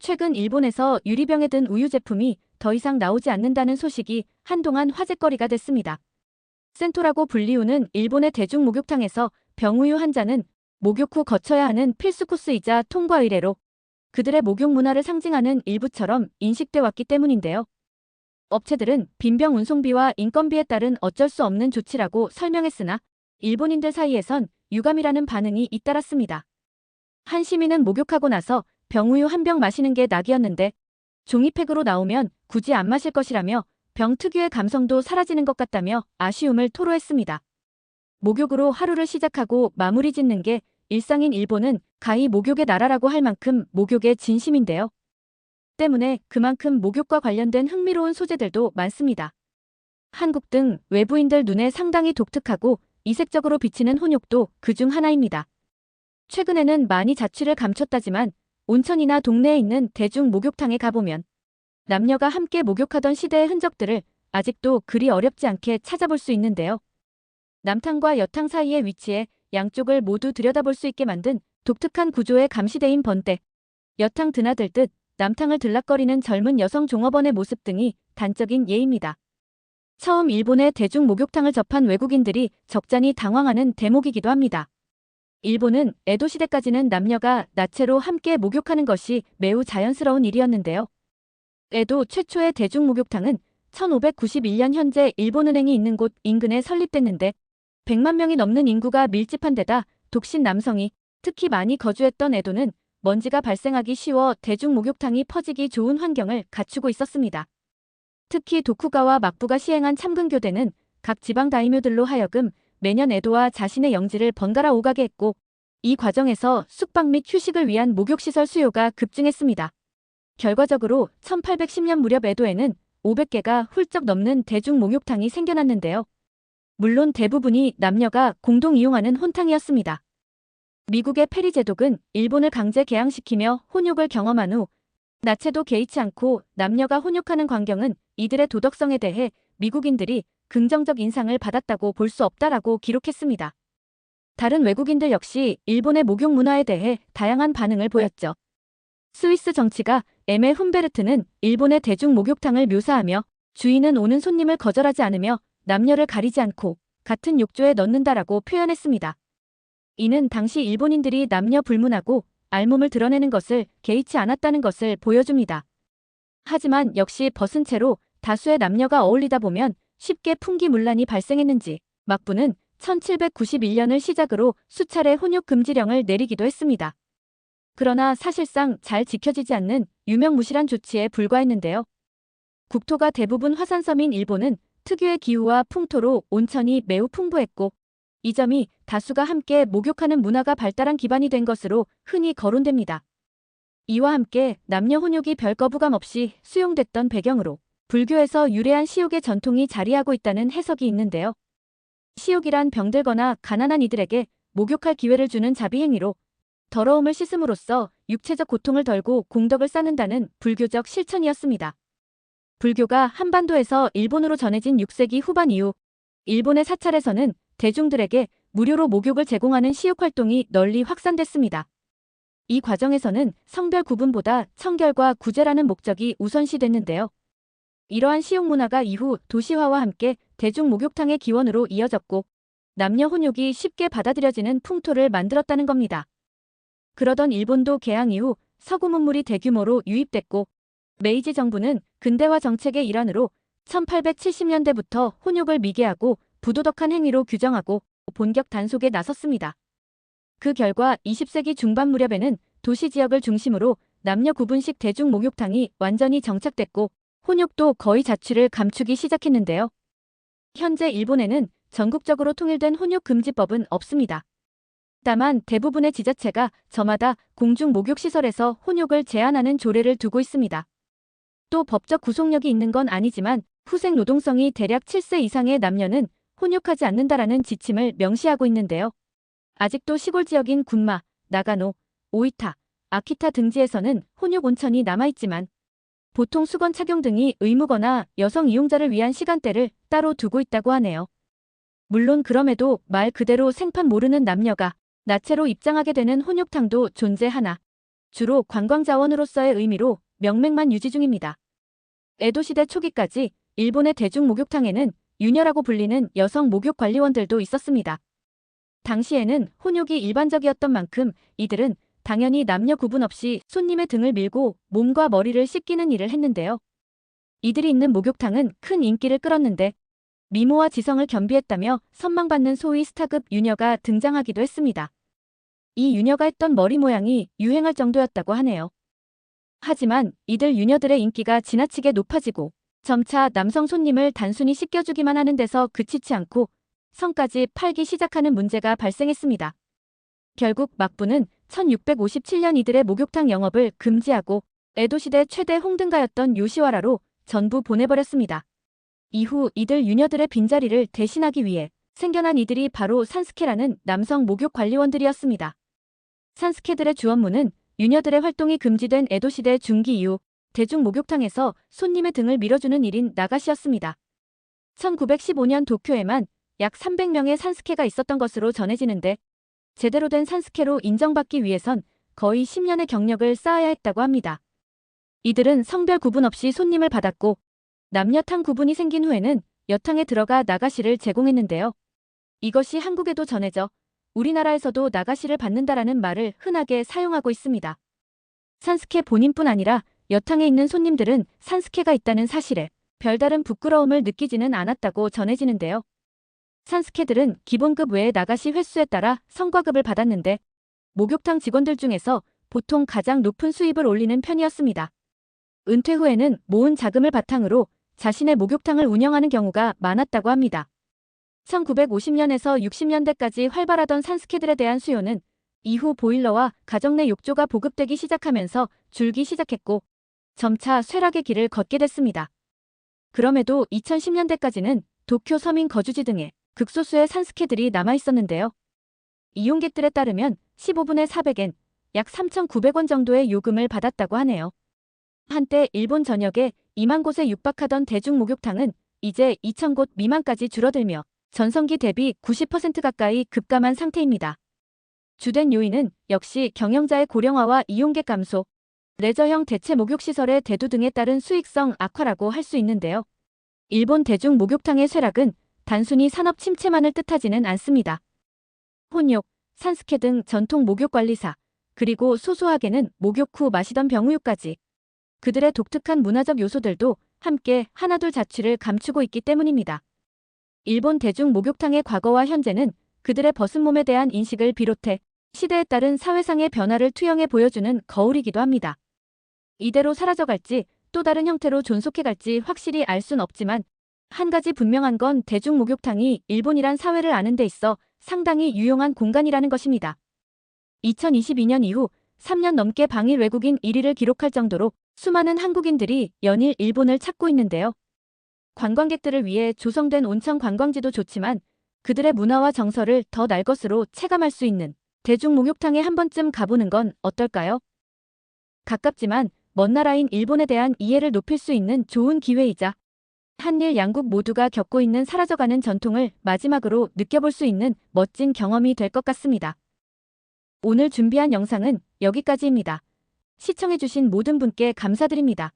최근 일본에서 유리병에 든 우유 제품이 더 이상 나오지 않는다는 소식이 한동안 화제거리가 됐습니다. 센토라고 불리우는 일본의 대중 목욕탕에서 병우유 한 잔은 목욕 후 거쳐야 하는 필수 코스이자 통과 의례로 그들의 목욕 문화를 상징하는 일부처럼 인식돼 왔기 때문인데요. 업체들은 빈병 운송비와 인건비에 따른 어쩔 수 없는 조치라고 설명했으나 일본인들 사이에선 유감이라는 반응이 잇따랐습니다. 한 시민은 목욕하고 나서 병우유 한 병 마시는 게 낙이었는데 종이팩으로 나오면 굳이 안 마실 것이라며 병 특유의 감성도 사라지는 것 같다며 아쉬움을 토로했습니다. 목욕으로 하루를 시작하고 마무리 짓는 게 일상인 일본은 가히 목욕의 나라라고 할 만큼 목욕의 진심인데요. 때문에 그만큼 목욕과 관련된 흥미로운 소재들도 많습니다. 한국 등 외부인들 눈에 상당히 독특하고 이색적으로 비치는 혼욕도 그중 하나입니다. 최근에는 많이 자취를 감췄다지만 온천이나 동네에 있는 대중 목욕탕에 가보면 남녀가 함께 목욕하던 시대의 흔적들을 아직도 그리 어렵지 않게 찾아볼 수 있는데요. 남탕과 여탕 사이에 위치해 양쪽을 모두 들여다볼 수 있게 만든 독특한 구조의 감시대인 번대, 여탕 드나들듯 남탕을 들락거리는 젊은 여성 종업원의 모습 등이 단적인 예입니다. 처음 일본의 대중 목욕탕을 접한 외국인들이 적잖이 당황하는 대목이기도 합니다. 일본은 에도 시대까지는 남녀가 나체로 함께 목욕하는 것이 매우 자연스러운 일이었는데요. 에도 최초의 대중 목욕탕은 1591년 현재 일본은행이 있는 곳 인근에 설립됐는데 100만 명이 넘는 인구가 밀집한 데다 독신 남성이 특히 많이 거주했던 에도는 먼지가 발생하기 쉬워 대중 목욕탕이 퍼지기 좋은 환경을 갖추고 있었습니다. 특히 도쿠가와 막부가 시행한 참근교대는 각 지방 다이묘들로 하여금 매년 에도와 자신의 영지를 번갈아 오가게 했고 이 과정에서 숙박 및 휴식을 위한 목욕시설 수요가 급증했습니다. 결과적으로 1810년 무렵 에도에는 500개가 훌쩍 넘는 대중 목욕탕이 생겨났는데요. 물론 대부분이 남녀가 공동 이용하는 혼탕이었습니다. 미국의 페리 제독은 일본을 강제 개항시키며 혼욕을 경험한 후 나체도 개의치 않고 남녀가 혼욕하는 광경은 이들의 도덕성에 대해 미국인들이 긍정적 인상을 받았다고 볼 수 없다라고 기록했습니다. 다른 외국인들 역시 일본의 목욕 문화에 대해 다양한 반응을 보였죠. 스위스 정치가 에메 훈베르트는 일본의 대중 목욕탕을 묘사하며 주인은 오는 손님을 거절하지 않으며 남녀를 가리지 않고 같은 욕조에 넣는다라고 표현했습니다. 이는 당시 일본인들이 남녀 불문하고 알몸을 드러내는 것을 개의치 않았다는 것을 보여줍니다. 하지만 역시 벗은 채로 다수의 남녀가 어울리다 보면 쉽게 풍기문란이 발생했는지 막부는 1791년을 시작으로 수차례 혼욕 금지령을 내리기도 했습니다. 그러나 사실상 잘 지켜지지 않는 유명무실한 조치에 불과했는데요. 국토가 대부분 화산섬인 일본은 특유의 기후와 풍토로 온천이 매우 풍부했고 이 점이 다수가 함께 목욕하는 문화가 발달한 기반이 된 것으로 흔히 거론됩니다. 이와 함께 남녀 혼욕이 별 거부감 없이 수용됐던 배경으로 불교에서 유래한 시욕의 전통이 자리하고 있다는 해석이 있는데요. 시욕이란 병들거나 가난한 이들에게 목욕할 기회를 주는 자비행위로 더러움을 씻음으로써 육체적 고통을 덜고 공덕을 쌓는다는 불교적 실천이었습니다. 불교가 한반도에서 일본으로 전해진 6세기 후반 이후 일본의 사찰에서는 대중들에게 무료로 목욕을 제공하는 시욕 활동이 널리 확산됐습니다. 이 과정에서는 성별 구분보다 청결과 구제라는 목적이 우선시됐는데요. 이러한 시욕 문화가 이후 도시화와 함께 대중 목욕탕의 기원으로 이어졌고 남녀 혼욕이 쉽게 받아들여지는 풍토를 만들었다는 겁니다. 그러던 일본도 개항 이후 서구 문물이 대규모로 유입됐고 메이지 정부는 근대화 정책의 일환으로 1870년대부터 혼욕을 미개하고 부도덕한 행위로 규정하고 본격 단속에 나섰습니다. 그 결과 20세기 중반 무렵에는 도시 지역을 중심으로 남녀 구분식 대중 목욕탕이 완전히 정착됐고 혼욕도 거의 자취를 감추기 시작했는데요. 현재 일본에는 전국적으로 통일된 혼욕 금지법은 없습니다. 다만 대부분의 지자체가 저마다 공중 목욕시설에서 혼욕을 제한하는 조례를 두고 있습니다. 또 법적 구속력이 있는 건 아니지만 후생 노동성이 대략 7세 이상의 남녀는 혼욕하지 않는다라는 지침을 명시하고 있는데요. 아직도 시골 지역인 군마, 나가노, 오이타, 아키타 등지에서는 혼욕 온천이 남아있지만 보통 수건 착용 등이 의무거나 여성 이용자를 위한 시간대를 따로 두고 있다고 하네요. 물론 그럼에도 말 그대로 생판 모르는 남녀가 나체로 입장하게 되는 혼욕탕도 존재하나 주로 관광자원으로서의 의미로 명맥만 유지 중입니다. 에도시대 초기까지 일본의 대중 목욕탕에는 유녀라고 불리는 여성 목욕 관리원들도 있었습니다. 당시에는 혼욕이 일반적이었던 만큼 이들은 당연히 남녀 구분 없이 손님의 등을 밀고 몸과 머리를 씻기는 일을 했는데요. 이들이 있는 목욕탕은 큰 인기를 끌었는데 미모와 지성을 겸비했다며 선망받는 소위 스타급 유녀가 등장하기도 했습니다. 이 유녀가 했던 머리 모양이 유행할 정도였다고 하네요. 하지만 이들 유녀들의 인기가 지나치게 높아지고 점차 남성 손님을 단순히 씻겨주기만 하는 데서 그치지 않고 성까지 팔기 시작하는 문제가 발생했습니다. 결국 막부는 1657년 이들의 목욕탕 영업을 금지하고 에도시대 최대 홍등가였던 요시와라로 전부 보내버렸습니다. 이후 이들 유녀들의 빈자리를 대신하기 위해 생겨난 이들이 바로 산스케라는 남성 목욕 관리원들이었습니다. 산스케들의 주 업무는 유녀들의 활동이 금지된 에도시대 중기 이후 대중 목욕탕에서 손님의 등을 밀어주는 일인 나가시였습니다. 1915년 도쿄에만 약 300명의 산스케가 있었던 것으로 전해지는데 제대로 된 산스케로 인정받기 위해선 거의 10년의 경력을 쌓아야 했다고 합니다. 이들은 성별 구분 없이 손님을 받았고 남녀탕 구분이 생긴 후에는 여탕에 들어가 나가시를 제공했는데요. 이것이 한국에도 전해져 우리나라에서도 나가시를 받는다라는 말을 흔하게 사용하고 있습니다. 산스케 본인뿐 아니라 여탕에 있는 손님들은 산스케가 있다는 사실에 별다른 부끄러움을 느끼지는 않았다고 전해지는데요. 산스케들은 기본급 외에 나가시 횟수에 따라 성과급을 받았는데 목욕탕 직원들 중에서 보통 가장 높은 수입을 올리는 편이었습니다. 은퇴 후에는 모은 자금을 바탕으로 자신의 목욕탕을 운영하는 경우가 많았다고 합니다. 1950년에서 60년대까지 활발하던 산스케들에 대한 수요는 이후 보일러와 가정 내 욕조가 보급되기 시작하면서 줄기 시작했고 점차 쇠락의 길을 걷게 됐습니다. 그럼에도 2010년대까지는 도쿄 서민 거주지 등에 극소수의 산스케들이 남아있었는데요. 이용객들에 따르면 15분에 400엔, 약 3,900원 정도의 요금을 받았다고 하네요. 한때 일본 전역에 2만 곳에 육박하던 대중 목욕탕은 이제 2,000곳 미만까지 줄어들며 전성기 대비 90% 가까이 급감한 상태입니다. 주된 요인은 역시 경영자의 고령화와 이용객 감소, 레저형 대체 목욕시설의 대두 등에 따른 수익성 악화라고 할 수 있는데요. 일본 대중 목욕탕의 쇠락은 단순히 산업 침체만을 뜻하지는 않습니다. 혼욕, 산스케 등 전통 목욕관리사, 그리고 소소하게는 목욕 후 마시던 병우유까지 그들의 독특한 문화적 요소들도 함께 하나둘 자취를 감추고 있기 때문입니다. 일본 대중 목욕탕의 과거와 현재는 그들의 벗은 몸에 대한 인식을 비롯해 시대에 따른 사회상의 변화를 투영해 보여주는 거울이기도 합니다. 이대로 사라져갈지 또 다른 형태로 존속해갈지 확실히 알 순 없지만 한 가지 분명한 건 대중 목욕탕이 일본이란 사회를 아는 데 있어 상당히 유용한 공간이라는 것입니다. 2022년 이후 3년 넘게 방일 외국인 1위를 기록할 정도로 수많은 한국인들이 연일 일본을 찾고 있는데요. 관광객들을 위해 조성된 온천 관광지도 좋지만 그들의 문화와 정서를 더 날 것으로 체감할 수 있는 대중 목욕탕에 한 번쯤 가보는 건 어떨까요? 가깝지만 먼 나라인 일본에 대한 이해를 높일 수 있는 좋은 기회이자 한일 양국 모두가 겪고 있는 사라져가는 전통을 마지막으로 느껴볼 수 있는 멋진 경험이 될 것 같습니다. 오늘 준비한 영상은 여기까지입니다. 시청해주신 모든 분께 감사드립니다.